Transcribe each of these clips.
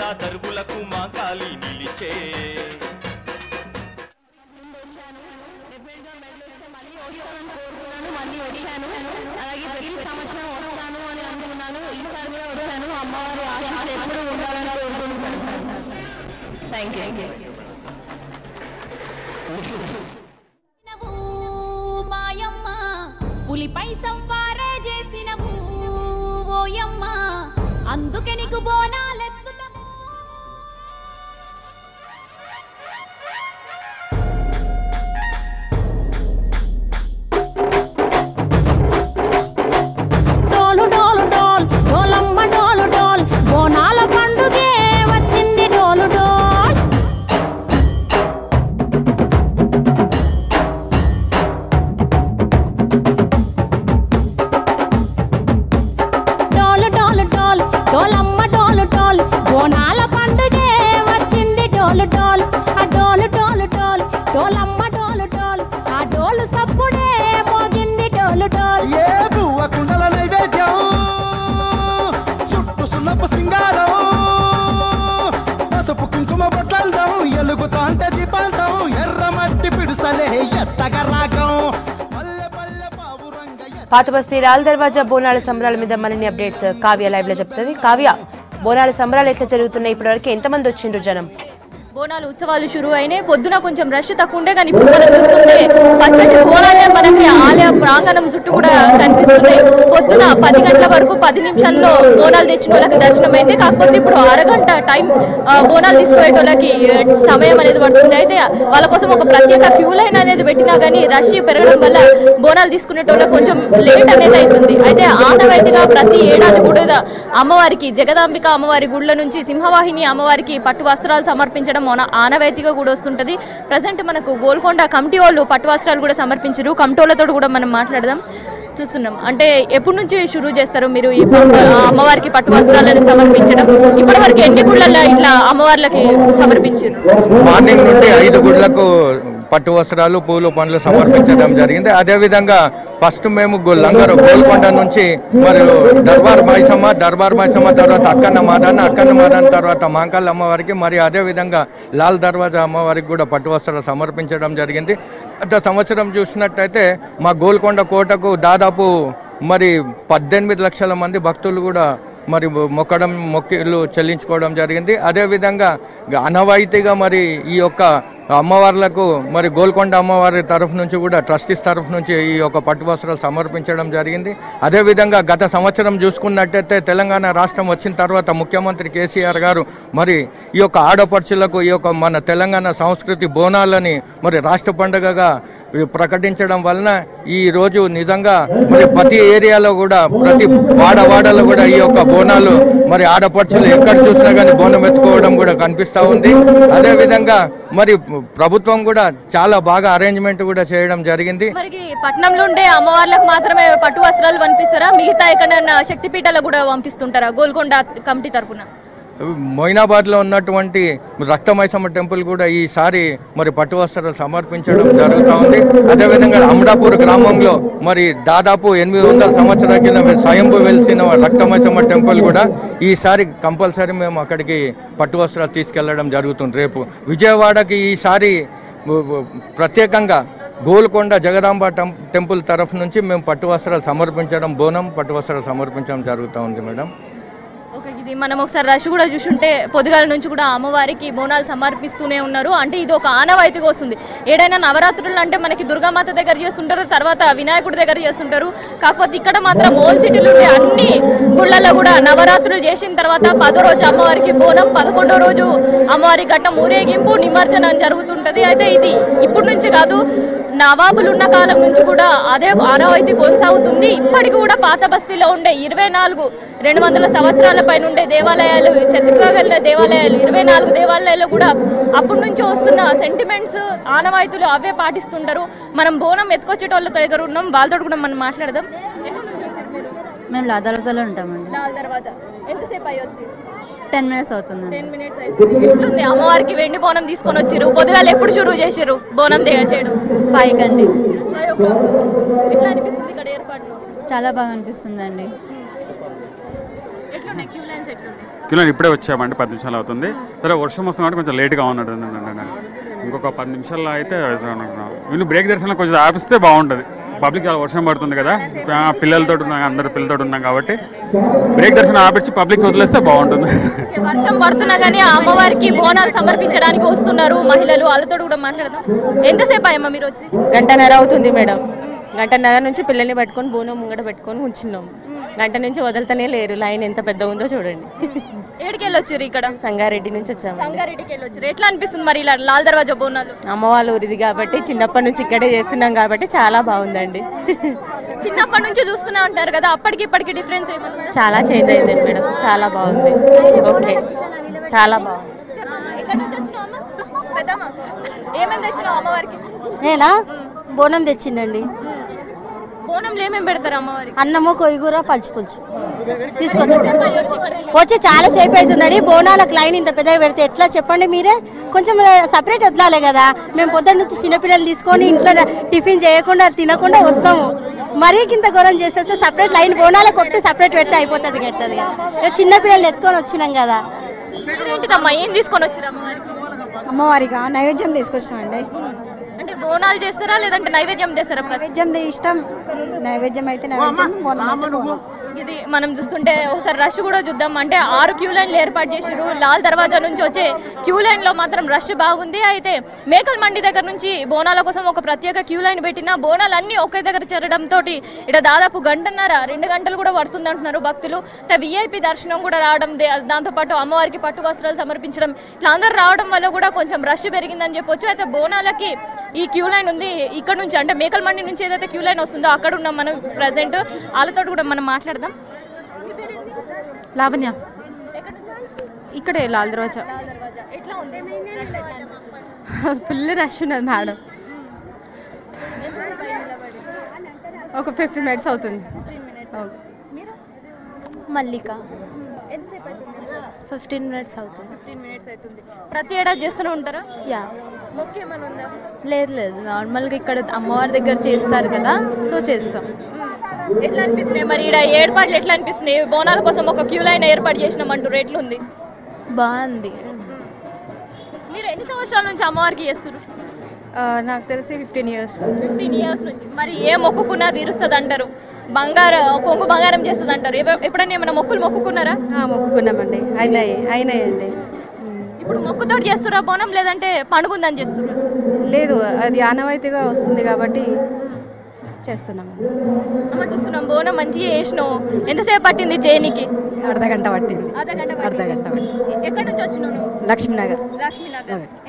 ప్రజా దర్వులకు మా కాలి నిలిచే మళ్ళీ వచ్చాను. అలాగే ప్రతి సంవత్సరం వస్తాను అని అనుకున్నాను. ఈసారి కూడా వచ్చాను. అమ్మవారి ఆశీస్సులు ఎప్పుడూ ఉండాలని కోరుకుంటున్నాను. Thank you. మాయమ్మ పులిపై సంవారే చేసినవు ఓయమ్మ, అందుకే నీకు బోనాలెత్తుతాము. డోలు డోలు డోల్ డోలమ్మ డోలు డోల్ బోనాల పండుగే వచ్చింది డోలు డోల్. డోలు డోలు డోల్ డోలమ్మ డోలు డోల్ బోనాల పండుగే వచ్చింది డోలు డోల్. ఆ డోలు డోలు డోల్ డోలమ్మ డోలు డోల్ ఆ డోలు సప్పుడే మోగింది డోలు డోల్. ఏ బువ్వ కుండల నైవేద్యం చుట్టు సున్నపు సింగారం పసుపు కుంకుమ బొట్లందం ఎలుగుతాంటే దీపాంతం ఎర్ర మట్టి పిడుసలే ఎత్తగ రాగం పల్లె పల్లె పావురంగ పాతబస్తీ లాల్ దర్వాజా బోనాల సంబరాల మీద మరిన్ని అప్డేట్స్ కావ్య లైవ్ లో చెప్తుంది. కావ్య, బోనాల సంబరాలు ఎట్లా జరుగుతున్నాయి? ఇప్పటివరకు ఎంతమంది వచ్చిండ్రు జనం? బోనాలు ఉత్సవాలు షురు అయినాయి. పొద్దున కొంచెం రష్ తక్కువ ఉండే, కానీ ఇప్పుడు మనం చూస్తుంటే పచ్చటి బోనాలే మనకి ఆలయ ప్రాంగణం చుట్టూ కూడా కనిపిస్తున్నాయి. పొద్దున 10 గంటల వరకు 10 నిమిషాల్లో బోనాలు తెచ్చిన వాళ్ళకి దర్శనం అయితే, కాకపోతే ఇప్పుడు అరగంట టైం బోనాలు తీసుకుపోయేటోళ్ళకి సమయం అనేది పడుతుంది. అయితే వాళ్ళ కోసం ఒక ప్రత్యేక క్యూ లైన్ అనేది పెట్టినా కానీ రష్ పెరగడం వల్ల బోనాలు తీసుకునేటోళ్ళకి కొంచెం లేట్ అనేది అవుతుంది. అయితే ఆనవాయితీగా ప్రతి ఏడాది కూడా అమ్మవారికి జగదాంబిక అమ్మవారి గుళ్ళ నుంచి సింహవాహిని అమ్మవారికి పట్టు వస్త్రాలు సమర్పించడం ఆనవాయితీగా కూడా వస్తుంటది. ప్రజెంట్ మనకు గోల్కొండ కమిటీ వాళ్ళు పట్టు వస్త్రాలు కూడా సమర్పించారు. కమిటీలతో కూడా మనం మాట్లాడదాం. చూస్తున్నాం అంటే ఎప్పటి నుంచి షురూ చేస్తారు మీరు ఈ అమ్మవారికి పట్టు వస్త్రాలను సమర్పించడం? ఇప్పటి వరకు ఎన్ని గుళ్ళల్లో ఇట్లా అమ్మవార్లకి సమర్పించారు? మార్నింగ్ నుండి 5 గుళ్ళకు పట్టు వస్త్రాలు పూలు పండ్లు సమర్పించడం జరిగింది. అదేవిధంగా ఫస్ట్ మేము లంగరు గోల్కొండ నుంచి మరియు దర్బార్ మైసమ్మ తర్వాత అక్కన్న మాదాన్ తర్వాత మాంకాళ్ళ అమ్మవారికి మరియు అదేవిధంగా లాల్ దర్వాజా అమ్మవారికి కూడా పట్టు వస్త్రాలు సమర్పించడం జరిగింది. గత సంవత్సరం చూసినట్టయితే మా గోల్కొండ కోటకు దాదాపు మరి 18 లక్షల మంది భక్తులు కూడా మరి మొక్కులు చెల్లించుకోవడం జరిగింది. అదేవిధంగా అనవాయితీగా మరి ఈ యొక్క అమ్మవార్లకు మరి గోల్కొండ అమ్మవారి తరఫు నుంచి కూడా ట్రస్టీస్ తరఫు నుంచి ఈ యొక్క పట్టు వస్త్రాలు సమర్పించడం జరిగింది. అదేవిధంగా గత సంవత్సరం చూసుకున్నట్టయితే తెలంగాణ రాష్ట్రం వచ్చిన తర్వాత ముఖ్యమంత్రి కేసీఆర్ గారు మరి ఈ యొక్క ఆడపడుచులకు ఈ యొక్క మన తెలంగాణ సంస్కృతి బోనాలని మరి రాష్ట్ర పండుగగా ప్రకటించడం వలన ఈ రోజు నిజంగా మరి ప్రతి ఏరియాలో కూడా ప్రతి వాడవాడలో కూడా ఈ యొక్క బోనాలు మరి ఆడపడుచులు ఎక్కడ చూసినా కానీ బోనం ఎత్తుకోవడం కూడా కనిపిస్తూ ఉంది. అదేవిధంగా మరి ప్రభుత్వం కూడా చాలా బాగా అరేంజ్మెంట్ కూడా చేయడం జరిగింది. మరి పట్నంలో ఉండే అమ్మవార్లకు మాత్రమే పట్టు వస్త్రాలు పంపిస్తారా? మిగతా ఎక్కడైనా శక్తిపీఠాలకు కూడా పంపిస్తుంటారా గోల్కొండ కమిటీ తరఫున? మొయినాబాద్లో ఉన్నటువంటి రక్తమైసమ్మ టెంపుల్ కూడా ఈసారి మరి పట్టు వస్త్రాలు సమర్పించడం జరుగుతూ ఉంది. అదేవిధంగా అమడాపూర్ గ్రామంలో మరి దాదాపు 800 సంవత్సరాల కింద స్వయంభూ వెలిసిన రక్తమైసమ్మ టెంపుల్ కూడా ఈసారి కంపల్సరీ మేము అక్కడికి పట్టు వస్త్రాలు తీసుకెళ్లడం జరుగుతుంది. రేపు విజయవాడకి ఈసారి ప్రత్యేకంగా గోల్కొండ జగదాంబ టెంపుల్ తరఫు నుంచి మేము పట్టు వస్త్రాలు సమర్పించడం పట్టు వస్త్రాలు సమర్పించడం జరుగుతూ ఉంది మేడం. ఇది మనం ఒకసారి రష్ కూడా చూసుంటే పొద్దుగాల నుంచి కూడా అమ్మవారికి బోనాలు సమర్పిస్తూనే ఉన్నారు. అంటే ఇది ఒక ఆనవాయితీగా వస్తుంది. ఏడైనా నవరాత్రులు అంటే మనకి దుర్గామాత దగ్గర చేస్తుంటారు, తర్వాత వినాయకుడి దగ్గర చేస్తుంటారు. కాకపోతే ఇక్కడ మాత్రం ఓల్డ్ సిటీలు ఉండే అన్ని గుళ్ళల్లో కూడా నవరాత్రులు చేసిన తర్వాత 10వ రోజు అమ్మవారికి బోనం, 11వ రోజు అమ్మవారి ఘట్టం ఊరేగింపు నిమజ్జనం జరుగుతుంటది. అయితే ఇది ఇప్పటి నుంచి కాదు, నవాబులు ఉన్న కాలం నుంచి కూడా అదే ఆనవాయితీ కొనసాగుతుంది. ఇప్పటికి కూడా పాత బస్తీలో ఉండే 200 సంవత్సరాల పైన ఉండే దేవాలయాలు, చరిత్రగల దేవాలయాలు 24 దేవాలయాలు కూడా అప్పటి నుంచి వస్తున్న సెంటిమెంట్స్ ఆనవాయితీలు అవే పాటిస్తుంటారు. మనం బోనం ఎత్తుకొచ్చేటోళ్ళ దగ్గర ఉన్నాం, వాళ్ళతో కూడా మనం మాట్లాడదాం. మేము లాల్ దర్వాజాలో ఉంటామండి. లాల్ దర్వాజా ఎంతసేపు అయ్యి వచ్చి? 10 మినిట్స్ అవుతుంది. 10 మినిట్స్ అవుతుంది. ఎట్లుంది? అమ్మవారికి వెండి బోనం తీసుకొని వచ్చిరు. పొద్దుగాల ఎప్పుడు షురూ చేసిరు బోనం చేయడం? 5 కండి. 5 o'clock. ఎట్లా అనిపిస్తుంది ఇక్కడ ఏర్పాట్లు? చాలా బాగా అనిపిస్తుందండి. కిలోని ఇప్పుడే వచ్చామండి, 10 నిమిషాలు అవుతుంది. సరే వర్షం వస్తుంది కొంచెం లేట్గా ఉన్నట్టు, ఇంకొక 10 నిమిషాల్లో అయితే వీళ్ళు బ్రేక్ దర్శనం కొంచెం ఆపిస్తే బాగుంటుంది. పబ్లిక్ చాలా వర్షం పడుతుంది కదా, పిల్లలతో ఉన్నాం, అందరు పిల్లలతో ఉన్నాం కాబట్టి బ్రేక్ దర్శనం ఆపించి పబ్లిక్ వదిలేస్తే బాగుంటుంది. వర్షం పడుతున్నా కానీ అమ్మవారికి బోనాలు సమర్పించడానికి వస్తున్నారు మహిళలు, వాళ్ళతో కూడా మాట్లాడదాం. ఎంతసేపు అయ్యమ్మా మీరు వచ్చి? గంటన్నర అవుతుంది మేడం. గంటన్నర నుంచి పిల్లల్ని పట్టుకొని బోనం ముంగట పెట్టుకొని ఉంచున్నాం. గంట నుంచి వదలతనే లేరు. లైన్ ఎంత పెద్ద ఉందో చూడండి. ఎక్కడికి వెళ్ళొచ్చారు? ఇక్కడ సంగారెడ్డి నుంచి వచ్చాము. సంగారెడ్డికి వెళ్ళొచ్చారు. ఎట్లా అనిపిస్తుంది మరి ఇలా లాల్ దర్వాజా బోనాలు? అమ్మ వాళ్ళ ఊరిది కాబట్టి చిన్నప్పటి నుంచి ఇక్కడే చేస్తున్నాం కాబట్టి చాలా బాగుందండి. చిన్నప్పటి నుంచి చూస్తూనే ఉంటారు కదా, అప్పటికి ఇప్పటికి డిఫరెన్స్ ఏమన్నా? చాలా చేంజ్ అయిందండి మేడం, చాలా బాగుంది. ఓకే, చాలా బాగుంది. ఎక్కడి నుంచి వచ్చినావు పెద్దమ్మ? ఏమేమి తెచ్చినావు అమ్మవారికి? నేనా బోనం తెచ్చిండండి. బోనంలో ఏమేమి పెడతారు అమ్మవారికి? అన్నము, కొయ్యూర, పచ్చి పులుసు తీసుకొచ్చి వచ్చి చాలా సేపు అవుతుందండి. బోనాలకు లైన్ ఇంత పెద్దగా పెడితే ఎట్లా చెప్పండి మీరే? కొంచెం సపరేట్ వదలాలి కదా. మేము పొద్దున్న నుంచి చిన్నపిల్లలు తీసుకొని ఇంట్లో టిఫిన్ చేయకుండా తినకుండా వస్తాము. మరీ ఇంత ఘోరం చేసేస్తే సపరేట్ లైన్ బోనాలకు కొట్టి సపరేట్ పెడితే అయిపోతుంది కట్టది. చిన్నపిల్లలు ఎత్తుకొని వచ్చినాం కదా. ఏం తీసుకొని వచ్చారు అమ్మవారిగా? నైవేద్యం తీసుకొచ్చినామండి. అంటే బోనాలు చేస్తారా లేదంటే నైవేద్యం చేస్తారా? నైవేద్యం ఇష్టం. నైవేద్యం అయితే నైవేద్యం, బోనం అయితే బోనం. ఇది మనం చూస్తుంటే ఒకసారి రష్ కూడా చూద్దాం. అంటే 6 క్యూ లైన్లు ఏర్పాటు చేసారు. లాల్ దర్వాజా నుంచి వచ్చే క్యూ లైన్ లో మాత్రం రష్ బాగుంది. అయితే మేకల్ మండి దగ్గర నుంచి బోనాల కోసం ఒక ప్రత్యేక క్యూ లైన్ పెట్టిన బోనాలన్నీ ఒకే దగ్గర చేరడంతో ఇక్కడ దాదాపు 1.5-2 గంటలు కూడా పడుతుంది అంటున్నారు భక్తులు. విఐపి దర్శనం కూడా రావడం, దాంతోపాటు అమ్మవారికి పట్టు వస్త్రాలు సమర్పించడం, ఇట్లా అందరూ రావడం వల్ల కూడా కొంచెం రష్ పెరిగిందని చెప్పొచ్చు. అయితే బోనాలకి ఈ క్యూ లైన్ ఉంది. ఇక్కడ నుంచి అంటే మేకల్ మండి నుంచి ఏదైతే క్యూ లైన్ వస్తుందో అక్కడ ఉన్నాం మనం ప్రజెంట్. వాళ్ళతో కూడా మనం మాట్లాడదాం. లావణ్య, ఇక్కడే లాల్ దర్వాజా. ఫుల్ రష్ ఉన్నది మేడం. ఒక 15 మినిట్స్ అవుతుంది. మల్లిక 15 మినిట్స్ అవుతుంది. ప్రతి ఏడాది చేస్తూనే ఉంటారా? యా. లేదు లేదు, నార్మల్గా ఇక్కడ అమ్మవారి దగ్గర చేస్తారు కదా, సో చేస్తాం. ఎట్లా అనిపిస్తున్నాయి మరి ఇక్కడ ఏర్పాట్లు? ఎట్లా అనిపిస్తున్నాయి? బోనాల కోసం ఒక క్యూ లైన్ ఏర్పాటు చేసినామంటారు, ఎట్లుంది? బాగుంది. మీరు ఎన్ని సంవత్సరాల నుంచి అమ్మవారికి చేస్తారు? నాకు తెలిసి 15 ఇయర్స్. 15 ఇయర్స్ నుంచి. మరి ఏ మొక్కుకున్నా తీరుస్తుంది అంటారు, కొంగు బంగారం చేస్తుంది అంటారు. ఎప్పుడైనా ఏమైనా మొక్కులు మొక్కుకున్నారా? మొక్కుకున్నామండి, అయినాయండి. ఇప్పుడు మొక్కుతోటి చేస్తురా బోనం లేదంటే పండుగుందని చేస్తురా? లేదు, అది ఆనవాయితీగా వస్తుంది కాబట్టి చేస్తున్నాం. అమ్మ చూస్తున్నాం బోనం మంచిగా చేసినావు. ఎంతసేపు పట్టింది చేయనికి? అర్ధగంట పట్టింది. అర్ధగంట పట్టింది. ఎక్కడి నుంచి వచ్చినావు నువ్వు? లక్ష్మీనగర్.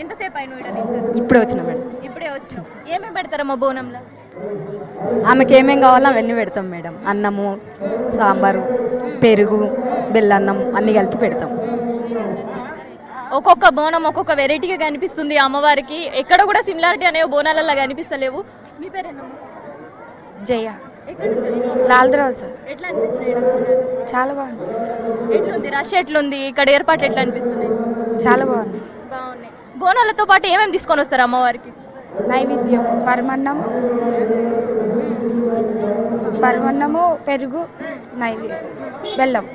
ఎంతసేపు అయినావు ఇక్కడ నుంచి? ఇప్పుడే వచ్చినా మేడం. ఇప్పుడే వచ్చావు. ఏమేమి పెడతారమ్మా బోనంలో? ఆమెకి ఏమేమి కావాలో అవన్నీ పెడతాం మేడం. అన్నము, సాంబారు, పెరుగు, బెల్లన్నం అన్నీ కలిపి పెడతాం. ఒక్కొక్క బోనం ఒక్కొక్క వెరైటీగా కనిపిస్తుంది అమ్మవారికి. ఎక్కడ కూడా సిమిలారిటీ అనేవి బోనాలలో కనిపిస్తలేవు. మీ పేరేనా? జయ. లాల్ దర్వాజా. ఎట్లా అనిపిస్తుంది? చాలా బాగా అనిపిస్తుంది. ఎట్లుంది రష్? ఎట్లుంది ఇక్కడ ఏర్పాట్లు? ఎట్లా అనిపిస్తుంది? చాలా బాగుంది. బాగున్నాయి. బోనాలతో పాటు ఏమేమి తీసుకొని వస్తారు అమ్మవారికి? నైవేద్యం పరమన్నము, పెరుగు, బెల్లం.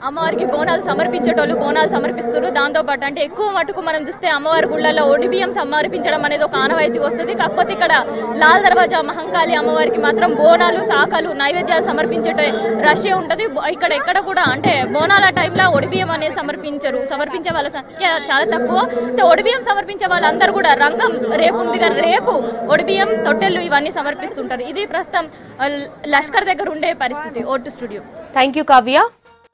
అమ్మవారికి బోనాలు సమర్పించేటోళ్ళు బోనాలు సమర్పిస్తారు. దాంతోపాటు అంటే ఎక్కువ మటుకు మనం చూస్తే అమ్మవారి గుళ్ళల్లో ఒడిబియ్యం సమర్పించడం అనేది ఒక ఆనవాయితీ వస్తుంది. కాకపోతే ఇక్కడ లాల్ దర్వాజా మహంకాళి అమ్మవారికి మాత్రం బోనాలు, శాఖలు, నైవేద్యాలు సమర్పించే రషే ఉంటుంది. ఇక్కడ ఎక్కడ కూడా అంటే బోనాల టైంలో ఒడిబియ్యం అనేది సమర్పించే వాళ్ళ సంఖ్య చాలా తక్కువ. ఒడిబియ్యం సమర్పించే వాళ్ళందరూ కూడా రంగం రేపు ఉంది కదా, రేపు ఒడిబియ్యం, తొట్టెళ్ళు ఇవన్నీ సమర్పిస్తుంటారు. ఇది ప్రస్తుతం లష్కర్ దగ్గర ఉండే పరిస్థితి. Vote studio. Thank you Kavya.